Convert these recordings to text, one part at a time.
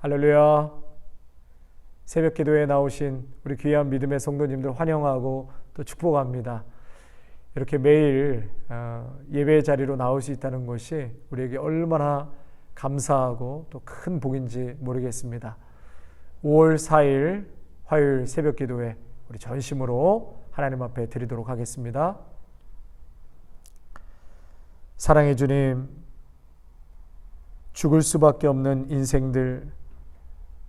할렐루야. 새벽 기도에 나오신 우리 귀한 믿음의 성도님들 환영하고 또 축복합니다. 이렇게 매일 예배 자리로 나올 수 있다는 것이 우리에게 얼마나 감사하고 또 큰 복인지 모르겠습니다. 5월 4일 화요일 새벽 기도에 우리 전심으로 하나님 앞에 드리도록 하겠습니다. 사랑의 주님, 죽을 수밖에 없는 인생들,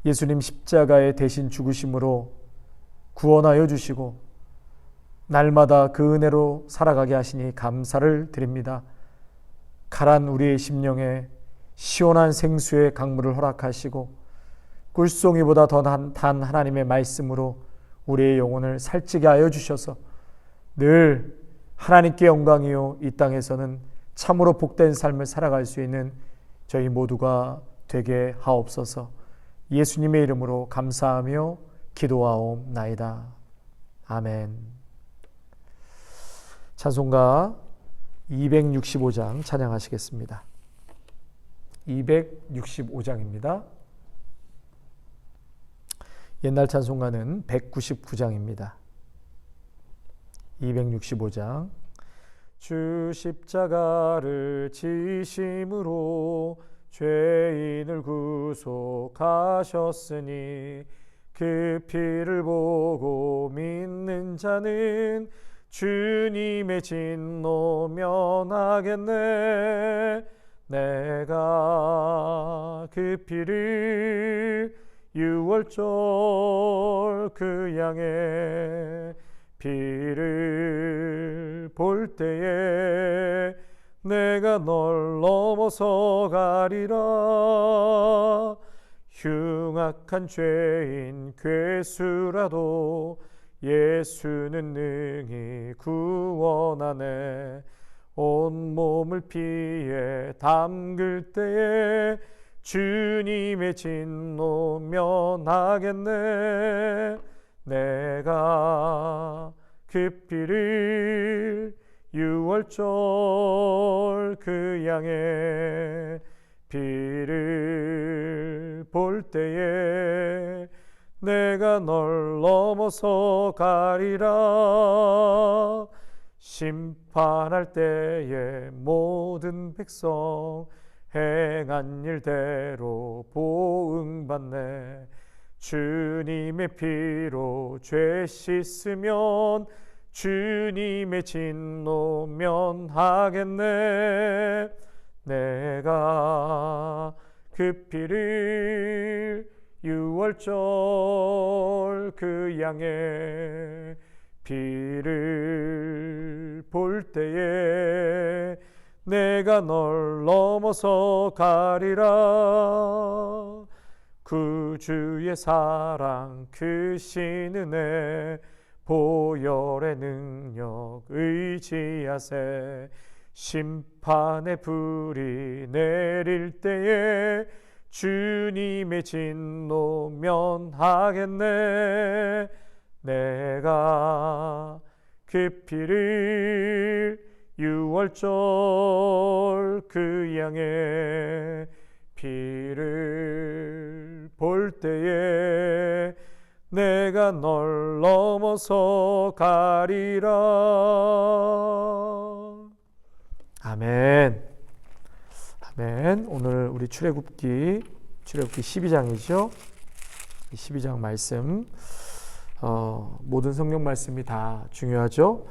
예수님 십자가의 대신 죽으심으로 구원하여 주시고 날마다 그 은혜로 살아가게 하시니 감사를 드립니다. 가란 우리의 심령에 시원한 생수의 강물을 허락하시고 꿀송이보다 더 단 하나님의 말씀으로 우리의 영혼을 살찌게 하여 주셔서 늘 하나님께 영광이요 이 땅에서는 참으로 복된 삶을 살아갈 수 있는 저희 모두가 되게 하옵소서. 예수님의 이름으로 감사하며 기도하옵나이다. 아멘. 찬송가 265장 찬양하시겠습니다. 265장입니다. 옛날 찬송가는 199장입니다. 265장. 주 십자가를 지심으로 죄인을 구속하셨으니 그 피를 보고 믿는 자는 주님의 진노 면하겠네. 내가 그 피를 유월절 그 양의 피를 볼 때에 내가 널 넘어서 가리라. 흉악한 죄인 괴수라도 예수는 능히 구원하네. 온몸을 피에 담글 때에 주님의 진노 면하겠네. 내가 그 피를 유월절 그 양의 피를 볼 때에 내가 널 넘어서 가리라. 심판할 때에 모든 백성 행한 일대로 보응받네. 주님의 피로 죄 씻으면 주님의 진노 면하겠네. 내가 그 피를 유월절 그 양의 피를 볼 때에 내가 널 넘어서 가리라. 구주의 사랑 크신 은혜 보혈의 능력 의지하세. 심판의 불이 내릴 때에 주님의 진노 면하겠네. 내가 그 피를 유월절 그 양의 피를 볼 때에 내가 널 넘어서 가리라. 아멘. 아멘. 오늘 우리 출애굽기 12장이죠. 12장 말씀, 모든 성경 말씀이 다 중요하죠.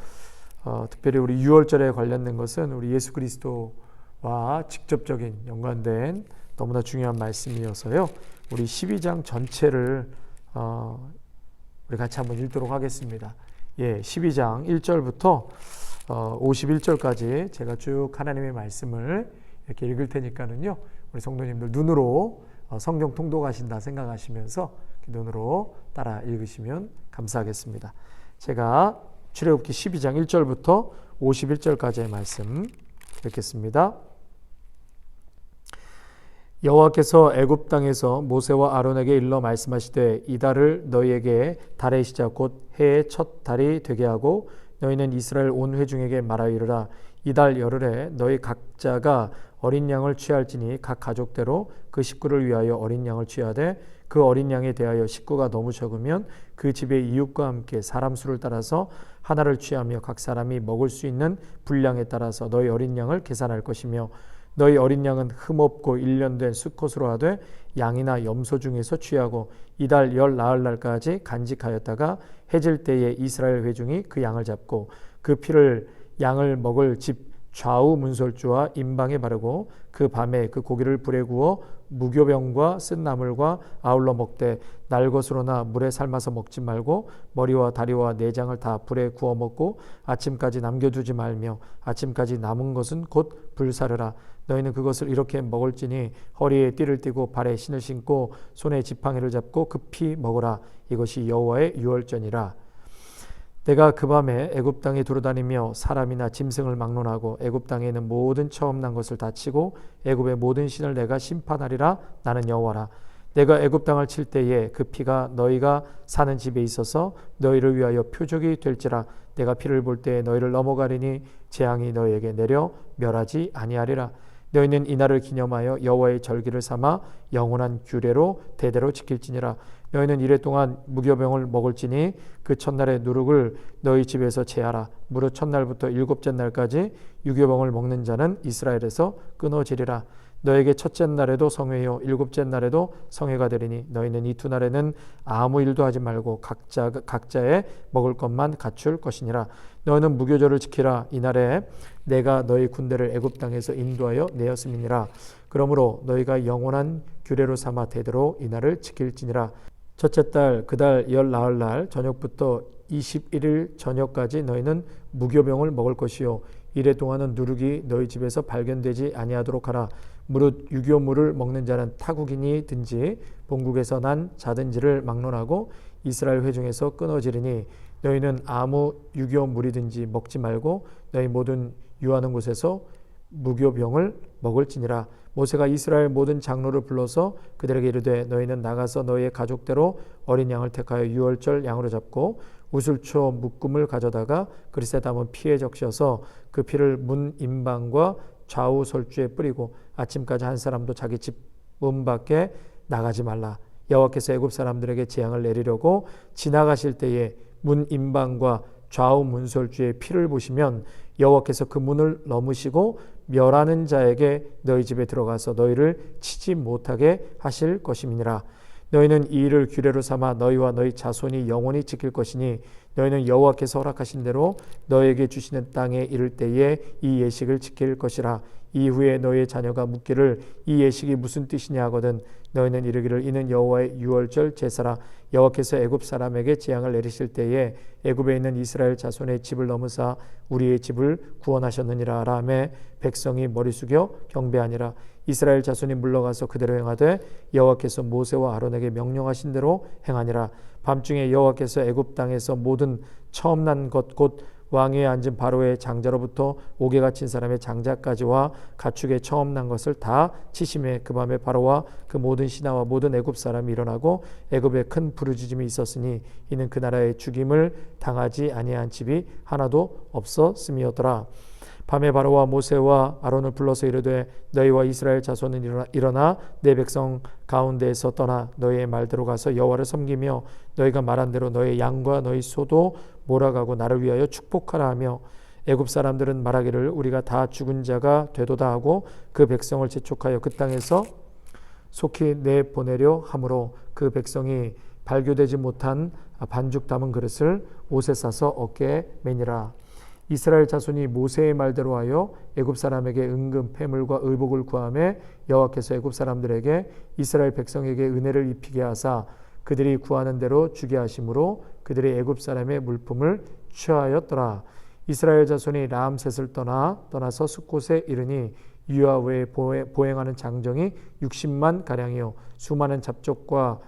특별히 우리 유월절에 관련된 것은 우리 예수 그리스도와 직접적인 연관된 너무나 중요한 말씀이어서요. 우리 12장 전체를 우리 같이 한번 읽도록 하겠습니다. 12장 1절부터 51절까지 제가 쭉 하나님의 말씀을 이렇게 읽을 테니까는요. 우리 성도님들 눈으로 성경 통독하신다 생각하시면서 눈으로 따라 읽으시면 감사하겠습니다. 제가 출애굽기 12장 1절부터 51절까지의 말씀 읽겠습니다. 여호와께서 애굽 땅에서 모세와 아론에게 일러 말씀하시되 이 달을 너희에게 달의 시작 곧 해의 첫 달이 되게 하고 너희는 이스라엘 온 회중에게 말하여 이르라. 이 달 열흘에 너희 각자가 어린 양을 취할지니 각 가족대로 그 식구를 위하여 어린 양을 취하되 그 어린 양에 대하여 식구가 너무 적으면 그 집의 이웃과 함께 사람 수를 따라서 하나를 취하며 각 사람이 먹을 수 있는 분량에 따라서 너희 어린 양을 계산할 것이며 너희 어린 양은 흠없고 1년 된 수컷으로 하되 양이나 염소 중에서 취하고 이달 열 나흘 날까지 간직하였다가 해질 때에 이스라엘 회중이 그 양을 잡고 그 피를 양을 먹을 집 좌우 문설주와 임방에 바르고 그 밤에 그 고기를 불에 구워 무교병과 쓴 나물과 아울러 먹되 날 것으로나 물에 삶아서 먹지 말고 머리와 다리와 내장을 다 불에 구워 먹고 아침까지 남겨두지 말며 아침까지 남은 것은 곧 불사르라. 너희는 그것을 이렇게 먹을지니 허리에 띠를 띠고 발에 신을 신고 손에 지팡이를 잡고 급히 먹으라. 이것이 여호와의 유월절이라. 내가 그 밤에 애굽 땅에 두루다니며 사람이나 짐승을 막론하고 애굽 땅에 있는 모든 처음 난 것을 다 치고 애굽의 모든 신을 내가 심판하리라. 나는 여호와라. 내가 애굽 땅을 칠 때에 그 피가 너희가 사는 집에 있어서 너희를 위하여 표적이 될지라. 내가 피를 볼 때에 너희를 넘어가리니 재앙이 너희에게 내려 멸하지 아니하리라. 너희는 이날을 기념하여 여호와의 절기를 삼아 영원한 규례로 대대로 지킬지니라. 너희는 이래 동안 무교병을 먹을지니 그 첫날의 누룩을 너희 집에서 제하라. 무릇 첫날부터 일곱째 날까지 유교병을 먹는 자는 이스라엘에서 끊어지리라. 너에게 첫째 날에도 성회요 일곱째 날에도 성회가 되리니 너희는 이 두 날에는 아무 일도 하지 말고 각자의 먹을 것만 갖출 것이니라. 너희는 무교절을 지키라. 이날에 내가 너희 군대를 애굽 땅에서 인도하여 내었음이니라. 그러므로 너희가 영원한 규례로 삼아 대대로 이날을 지킬지니라. 첫째 달 그달 열 나흘 날 저녁부터 21일 저녁까지 너희는 무교병을 먹을 것이요 이래 동안은 누룩이 너희 집에서 발견되지 아니하도록 하라. 무릇 유교물을 먹는 자는 타국인이든지 본국에서 난 자든지를 막론하고 이스라엘 회중에서 끊어지리니 너희는 아무 유교물이든지 먹지 말고 너희 모든 유하는 곳에서 무교병을 먹을지니라. 모세가 이스라엘 모든 장로를 불러서 그들에게 이르되 너희는 나가서 너희의 가족대로 어린 양을 택하여 유월절 양으로 잡고 우슬초 묶음을 가져다가 그릇에 담은 피에 적셔서 그 피를 문 임방과 좌우 설주에 뿌리고 아침까지 한 사람도 자기 집 문 밖에 나가지 말라. 여호와께서 애굽 사람들에게 재앙을 내리려고 지나가실 때에 문 임방과 좌우 문설주의 피를 보시면 여호와께서 그 문을 넘으시고 멸하는 자에게 너희 집에 들어가서 너희를 치지 못하게 하실 것임이니라. 너희는 이 일을 규례로 삼아 너희와 너희 자손이 영원히 지킬 것이니 너희는 여호와께서 허락하신 대로 너희에게 주시는 땅에 이를 때에 이 예식을 지킬 것이라. 이후에 너희의 자녀가 묻기를 이 예식이 무슨 뜻이냐 하거든 너희는 이르기를 이는 여호와의 유월절 제사라. 여호와께서 애굽 사람에게 재앙을 내리실 때에 애굽에 있는 이스라엘 자손의 집을 넘으사 우리의 집을 구원하셨느니라 하매 백성이 머리 숙여 경배하니라. 이스라엘 자손이 물러가서 그대로 행하되 여호와께서 모세와 아론에게 명령하신 대로 행하니라. 밤중에 여호와께서 애굽 땅에서 모든 처음 난 것 곧 왕위에 앉은 바로의 장자로부터 옥에 갇힌 사람의 장자까지와 가축의 처음 난 것을 다 치심에 그 밤에 바로와 그 모든 신하와 모든 애굽 사람이 일어나고 애굽에 큰 부르짖음이 있었으니 이는 그 나라의 죽임을 당하지 아니한 집이 하나도 없었음이었더라. 밤에 바로와 모세와 아론을 불러서 이르되 너희와 이스라엘 자손은 일어나 내 백성 가운데에서 떠나 너희의 말대로 가서 여호와를 섬기며 너희가 말한 대로 너희 양과 너희 소도 몰아가고 나를 위하여 축복하라 하며 애굽 사람들은 말하기를 우리가 다 죽은 자가 되도다 하고 그 백성을 재촉하여 그 땅에서 속히 내보내려 하므로 그 백성이 발교되지 못한 반죽 담은 그릇을 옷에 싸서 어깨에 매니라. 이스라엘 자손이 모세의 말대로 하여 애굽 사람에게 은금 패물과 의복을 구하매 여호와께서 애굽 사람들에게 이스라엘 백성에게 은혜를 입히게 하사 그들이 구하는 대로 주게 하심으로 그들이 애굽 사람의 물품을 취하였더라. 이스라엘 자손이 라암셋을 떠나서 숫곳에 이르니 유아 외에 보행하는 장정이 60만 가량이요 수많은 잡족과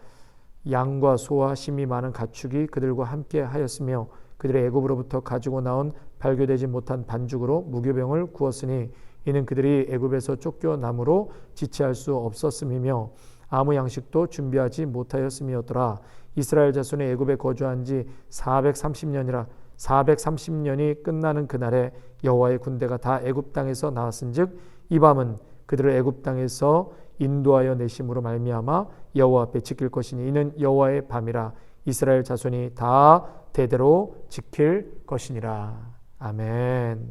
양과 소와 심이 많은 가축이 그들과 함께 하였으며 그들의 애굽으로부터 가지고 나온 발교되지 못한 반죽으로 무교병을 구웠으니 이는 그들이 애굽에서 쫓겨남으로 지체할 수 없었음이며 아무 양식도 준비하지 못하였음이었더라. 이스라엘 자손이 애굽에 거주한 지 430년이라 430년이 끝나는 그날에 여호와의 군대가 다 애굽 땅에서 나왔은즉 이 밤은 그들을 애굽 땅에서 인도하여 내심으로 말미암아 여호와 앞에 지킬 것이니 이는 여호와의 밤이라 이스라엘 자손이 다 대대로 지킬 것이니라. 아멘.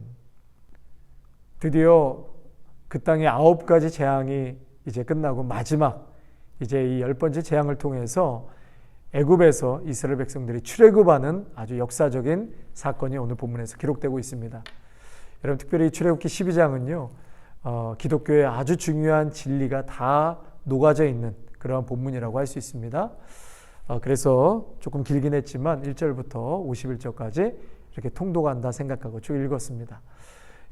드디어 그 땅의 9가지 재앙이 이제 끝나고 마지막 이제 이 10번째 재앙을 통해서 애굽에서 이스라엘 백성들이 출애굽하는 아주 역사적인 사건이 오늘 본문에서 기록되고 있습니다. 여러분, 특별히 출애굽기 12장은요 기독교의 아주 중요한 진리가 다 녹아져 있는 그러한 본문이라고 할 수 있습니다. 그래서 조금 길긴 했지만 1절부터 51절까지 이렇게 통독한다 생각하고 쭉 읽었습니다.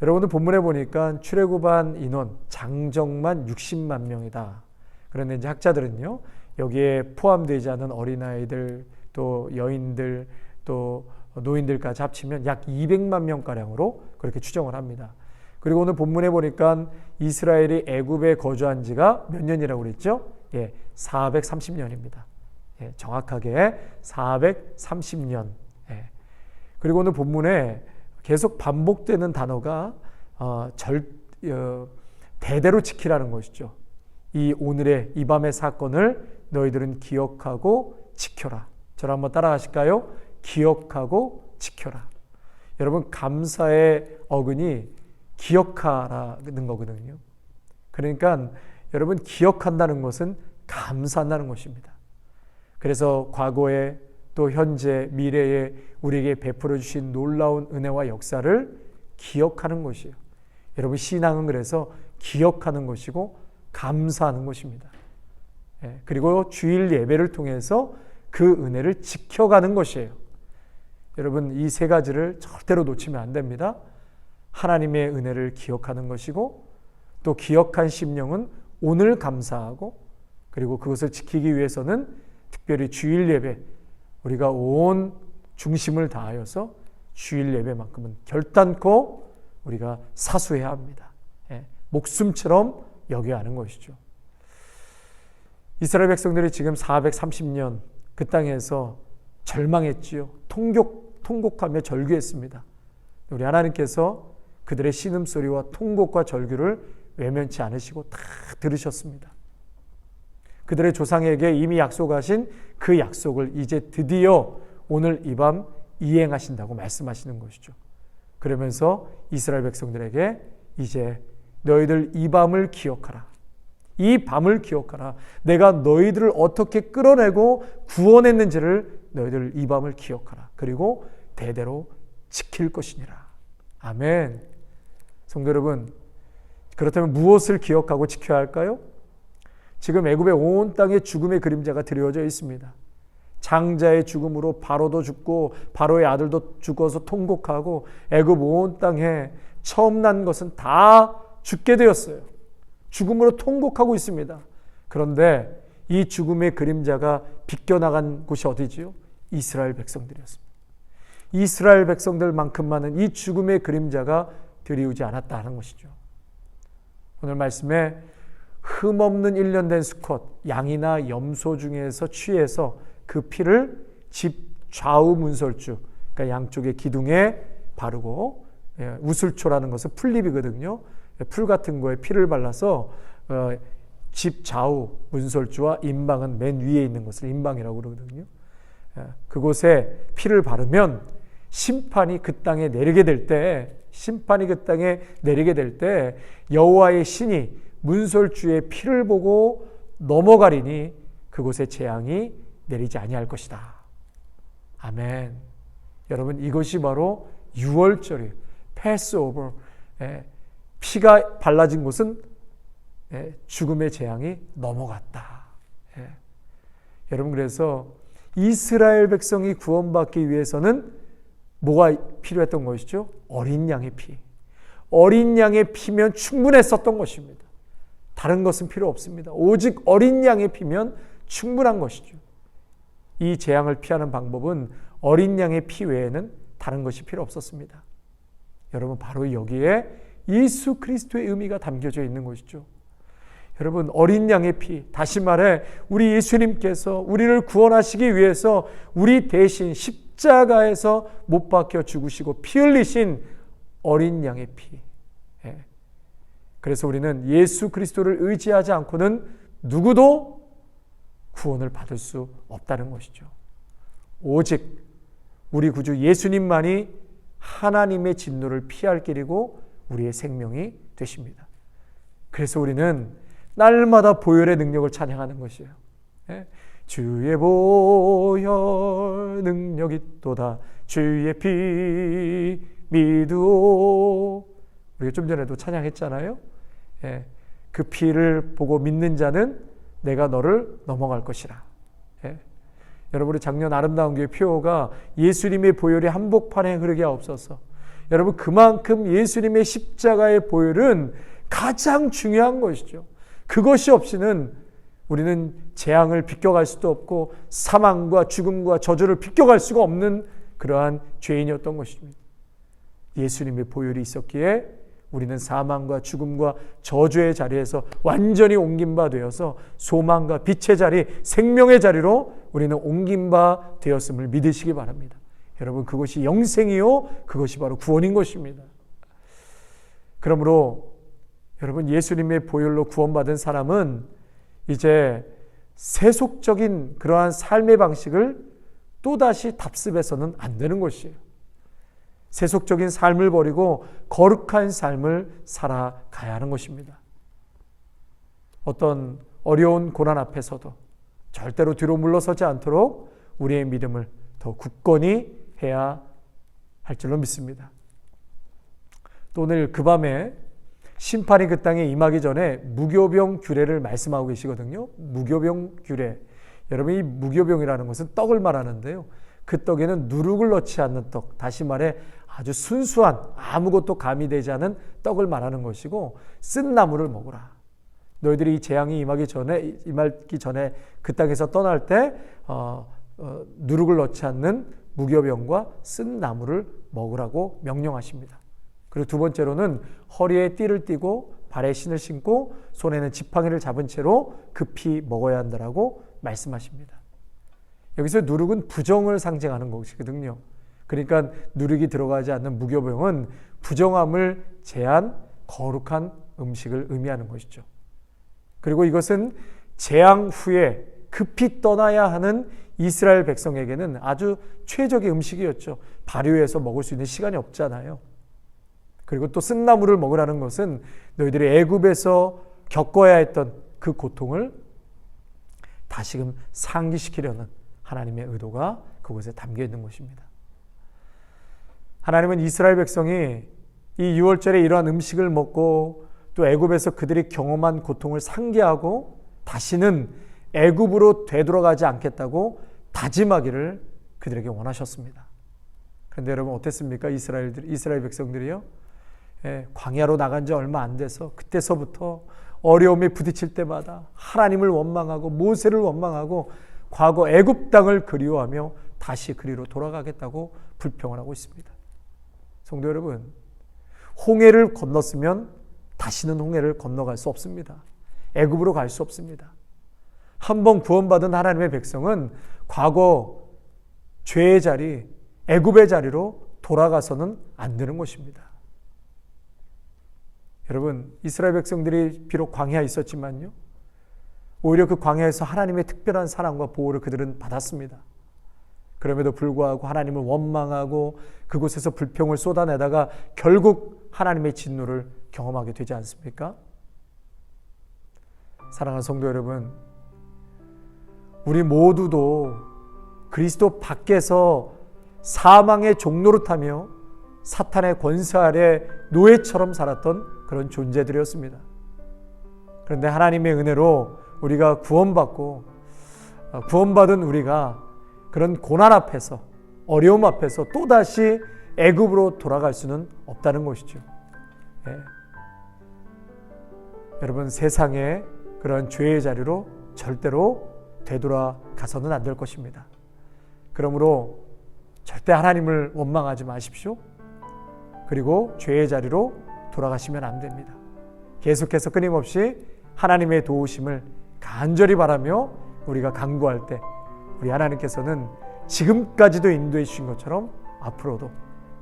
여러분들 본문에 보니까 출애굽한 인원 장정만 60만 명이다. 그런데 이제 학자들은요 여기에 포함되지 않은 어린아이들 또 여인들 또 노인들까지 합치면 약 200만 명가량으로 그렇게 추정을 합니다. 그리고 오늘 본문에 보니까 이스라엘이 애굽에 거주한 지가 몇 년이라고 그랬죠? 430년입니다. 정확하게 430년. 그리고 오늘 본문에 계속 반복되는 단어가 대대로 지키라는 것이죠. 이 오늘의 이 밤의 사건을 너희들은 기억하고 지켜라. 저를 한번 따라하실까요? 기억하고 지켜라. 여러분, 감사의 어근이 기억하라는 거거든요. 그러니까 여러분, 기억한다는 것은 감사한다는 것입니다. 그래서 과거에 또 현재 미래에 우리에게 베풀어 주신 놀라운 은혜와 역사를 기억하는 것이에요. 여러분, 신앙은 그래서 기억하는 것이고 감사하는 것입니다. 그리고 주일 예배를 통해서 그 은혜를 지켜가는 것이에요. 여러분, 이 세 가지를 절대로 놓치면 안 됩니다. 하나님의 은혜를 기억하는 것이고 또 기억한 심령은 오늘 감사하고 그리고 그것을 지키기 위해서는 특별히 주일 예배, 우리가 온 중심을 다하여서 주일 예배만큼은 결단코 우리가 사수해야 합니다. 목숨처럼 여겨야 하는 것이죠. 이스라엘 백성들이 지금 430년 그 땅에서 절망했지요. 통곡하며 절규했습니다. 우리 하나님께서 그들의 신음소리와 통곡과 절규를 외면치 않으시고 다 들으셨습니다. 그들의 조상에게 이미 약속하신 그 약속을 이제 드디어 오늘 이 밤 이행하신다고 말씀하시는 것이죠. 그러면서 이스라엘 백성들에게 이제 너희들 이 밤을 기억하라. 이 밤을 기억하라. 내가 너희들을 어떻게 끌어내고 구원했는지를 너희들 이 밤을 기억하라. 그리고 대대로 지킬 것이니라. 아멘. 성도 여러분, 그렇다면 무엇을 기억하고 지켜야 할까요? 지금 애굽의 온 땅에 죽음의 그림자가 드리워져 있습니다. 장자의 죽음으로 바로도 죽고 바로의 아들도 죽어서 통곡하고 애굽 온 땅에 처음 난 것은 다 죽게 되었어요. 죽음으로 통곡하고 있습니다. 그런데 이 죽음의 그림자가 비껴나간 곳이 어디지요? 이스라엘 백성들이었습니다. 이스라엘 백성들만큼만은 이 죽음의 그림자가 드리우지 않았다는 것이죠. 오늘 말씀에 흠없는 1년 된 수컷, 양이나 염소 중에서 취해서 그 피를 집 좌우 문설주, 그러니까 양쪽의 기둥에 바르고, 우슬초라는 것은 풀잎이거든요. 풀 같은 거에 피를 발라서 집 좌우 문설주와 임방은 맨 위에 있는 것을 임방이라고 그러거든요. 그곳에 피를 바르면 심판이 그 땅에 내리게 될 때 여호와의 신이 문설주의 피를 보고 넘어가리니 그곳에 재앙이 내리지 아니할 것이다. 아멘. 여러분, 이것이 바로 유월절이에요. 패스오버. 피가 발라진 곳은 죽음의 재앙이 넘어갔다. 여러분, 그래서 이스라엘 백성이 구원받기 위해서는 뭐가 필요했던 것이죠? 어린 양의 피. 어린 양의 피면 충분했었던 것입니다. 다른 것은 필요 없습니다. 오직 어린 양의 피면 충분한 것이죠. 이 재앙을 피하는 방법은 어린 양의 피 외에는 다른 것이 필요 없었습니다. 여러분, 바로 여기에 예수 그리스도의 의미가 담겨져 있는 것이죠. 여러분, 어린 양의 피, 다시 말해 우리 예수님께서 우리를 구원하시기 위해서 우리 대신 십자가에서 못 박혀 죽으시고 피 흘리신 어린 양의 피. 그래서 우리는 예수 그리스도를 의지하지 않고는 누구도 구원을 받을 수 없다는 것이죠. 오직 우리 구주 예수님만이 하나님의 진노를 피할 길이고 우리의 생명이 되십니다. 그래서 우리는 날마다 보혈의 능력을 찬양하는 것이에요. 주의 보혈 능력이 또다 주의 피 믿으오. 우리가 좀 전에도 찬양했잖아요. 그 피를 보고 믿는 자는 내가 너를 넘어갈 것이라. 여러분, 우리 작년 아름다운 교회 표어가 예수님의 보혈이 한복판에 흐르게 하옵소서. 여러분, 그만큼 예수님의 십자가의 보혈은 가장 중요한 것이죠. 그것이 없이는 우리는 재앙을 비껴갈 수도 없고 사망과 죽음과 저주를 비껴갈 수가 없는 그러한 죄인이었던 것입니다. 예수님의 보혈이 있었기에 우리는 사망과 죽음과 저주의 자리에서 완전히 옮긴 바 되어서 소망과 빛의 자리, 생명의 자리로 우리는 옮긴 바 되었음을 믿으시기 바랍니다. 여러분, 그것이 영생이요, 그것이 바로 구원인 것입니다. 그러므로 여러분, 예수님의 보혈로 구원받은 사람은 이제 세속적인 그러한 삶의 방식을 또다시 답습해서는 안 되는 것이에요. 세속적인 삶을 버리고 거룩한 삶을 살아가야 하는 것입니다. 어떤 어려운 고난 앞에서도 절대로 뒤로 물러서지 않도록 우리의 믿음을 더 굳건히 해야 할 줄로 믿습니다. 또 오늘 그 밤에 심판이 그 땅에 임하기 전에 무교병 규례를 말씀하고 계시거든요. 무교병 규례. 여러분, 이 무교병이라는 것은 떡을 말하는데요. 그 떡에는 누룩을 넣지 않는 떡, 다시 말해 아주 순수한 아무것도 가미되지 않은 떡을 말하는 것이고, 쓴 나물을 먹으라. 너희들이 이 재앙이 임하기 전에 그 땅에서 떠날 때 누룩을 넣지 않는 무교병과 쓴 나물을 먹으라고 명령하십니다. 그리고 두 번째로는 허리에 띠를 띠고 발에 신을 신고 손에는 지팡이를 잡은 채로 급히 먹어야 한다라고 말씀하십니다. 여기서 누룩은 부정을 상징하는 것이거든요. 그러니까 누룩이 들어가지 않는 무교병은 부정함을 제한 거룩한 음식을 의미하는 것이죠. 그리고 이것은 재앙 후에 급히 떠나야 하는 이스라엘 백성에게는 아주 최적의 음식이었죠. 발효해서 먹을 수 있는 시간이 없잖아요. 그리고 또 쓴나물을 먹으라는 것은 너희들이 애굽에서 겪어야 했던 그 고통을 다시금 상기시키려는 하나님의 의도가 그곳에 담겨 있는 것입니다. 하나님은 이스라엘 백성이 이 6월절에 이러한 음식을 먹고 또 애굽에서 그들이 경험한 고통을 상기하고 다시는 애굽으로 되돌아가지 않겠다고 다짐하기를 그들에게 원하셨습니다. 그런데 여러분, 어땠습니까? 이스라엘 백성들이요. 광야로 나간 지 얼마 안 돼서 그때서부터 어려움에 부딪힐 때마다 하나님을 원망하고 모세를 원망하고 과거 애굽 땅을 그리워하며 다시 그리로 돌아가겠다고 불평을 하고 있습니다. 성도 여러분, 홍해를 건넜으면 다시는 홍해를 건너갈 수 없습니다. 애굽으로 갈 수 없습니다. 한번 구원받은 하나님의 백성은 과거 죄의 자리, 애굽의 자리로 돌아가서는 안 되는 것입니다. 여러분, 이스라엘 백성들이 비록 광야에 있었지만요, 오히려 그 광야에서 하나님의 특별한 사랑과 보호를 그들은 받았습니다. 그럼에도 불구하고 하나님을 원망하고 그곳에서 불평을 쏟아내다가 결국 하나님의 진노를 경험하게 되지 않습니까? 사랑하는 성도 여러분, 우리 모두도 그리스도 밖에서 사망의 종노릇하며 사탄의 권세 아래 노예처럼 살았던 그런 존재들이었습니다. 그런데 하나님의 은혜로 우리가 구원받은 우리가 그런 고난 앞에서, 어려움 앞에서 또다시 애굽으로 돌아갈 수는 없다는 것이죠. 여러분, 세상의 그런 죄의 자리로 절대로 되돌아가서는 안 될 것입니다. 그러므로 절대 하나님을 원망하지 마십시오. 그리고 죄의 자리로 돌아가시면 안 됩니다. 계속해서 끊임없이 하나님의 도우심을 간절히 바라며 우리가 간구할 때 우리 하나님께서는 지금까지도 인도해 주신 것처럼 앞으로도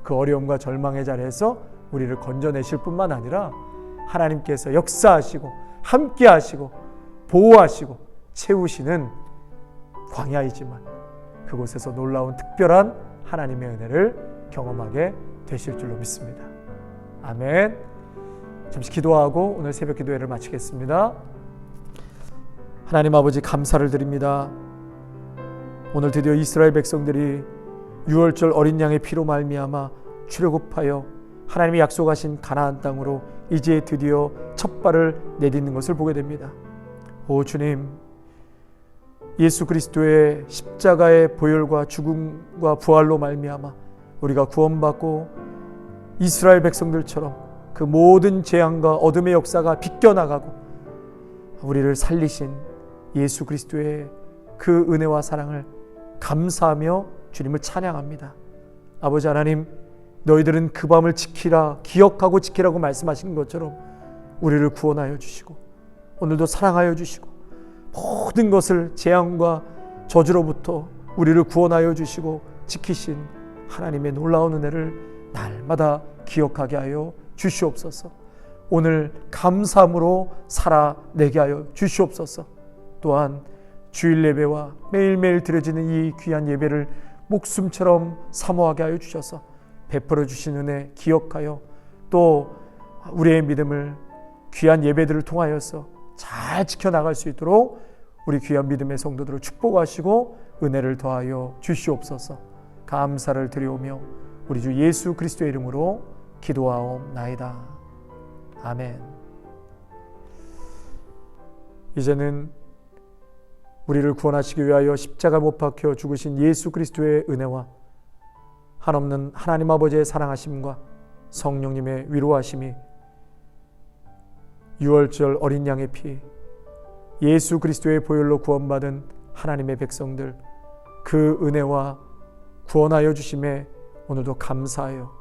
그 어려움과 절망의 자리에서 우리를 건져내실 뿐만 아니라 하나님께서 역사하시고 함께 하시고 보호하시고 채우시는 광야이지만 그곳에서 놀라운 특별한 하나님의 은혜를 경험하게 되실 줄로 믿습니다. 아멘. 잠시 기도하고 오늘 새벽 기도회를 마치겠습니다. 하나님 아버지 감사를 드립니다. 오늘 드디어 이스라엘 백성들이 유월절 어린 양의 피로 말미암아 출애굽하여 하나님이 약속하신 가나안 땅으로 이제 드디어 첫 발을 내딛는 것을 보게 됩니다. 오 주님, 예수 그리스도의 십자가의 보혈과 죽음과 부활로 말미암아 우리가 구원받고 이스라엘 백성들처럼 그 모든 재앙과 어둠의 역사가 비껴나가고 우리를 살리신 예수 그리스도의 그 은혜와 사랑을 감사하며 주님을 찬양합니다. 아버지 하나님, 너희들은 그 밤을 지키라, 기억하고 지키라고 말씀하신 것처럼 우리를 구원하여 주시고 오늘도 사랑하여 주시고 모든 것을 재앙과 저주로부터 우리를 구원하여 주시고 지키신 하나님의 놀라운 은혜를 날마다 기억하게 하여 주시옵소서. 오늘 감사함으로 살아내게 하여 주시옵소서. 또한 주일 예배와 매일매일 드려지는 이 귀한 예배를 목숨처럼 사모하게 하여 주셔서 베풀어 주신 은혜 기억하여 또 우리의 믿음을 귀한 예배들을 통하여서 잘 지켜나갈 수 있도록 우리 귀한 믿음의 성도들을 축복하시고 은혜를 더하여 주시옵소서. 감사를 드리오며 우리 주 예수 그리스도의 이름으로 기도하옵나이다. 아멘. 이제는 우리를 구원하시기 위하여 십자가 못 박혀 죽으신 예수 그리스도의 은혜와 한없는 하나님 아버지의 사랑하심과 성령님의 위로하심이 유월절 어린 양의 피, 예수 그리스도의 보혈로 구원받은 하나님의 백성들, 그 은혜와 구원하여 주심에 오늘도 감사하여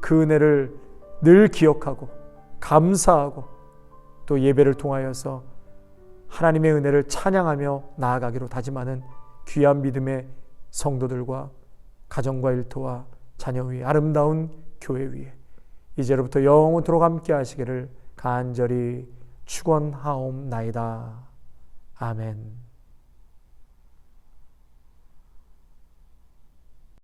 그 은혜를 늘 기억하고 감사하고 또 예배를 통하여서 하나님의 은혜를 찬양하며 나아가기로 다짐하는 귀한 믿음의 성도들과 가정과 일터와 자녀 위에 아름다운 교회 위에 이제로부터 영원토록 함께 하시기를 간절히 축원하옵나이다. 아멘.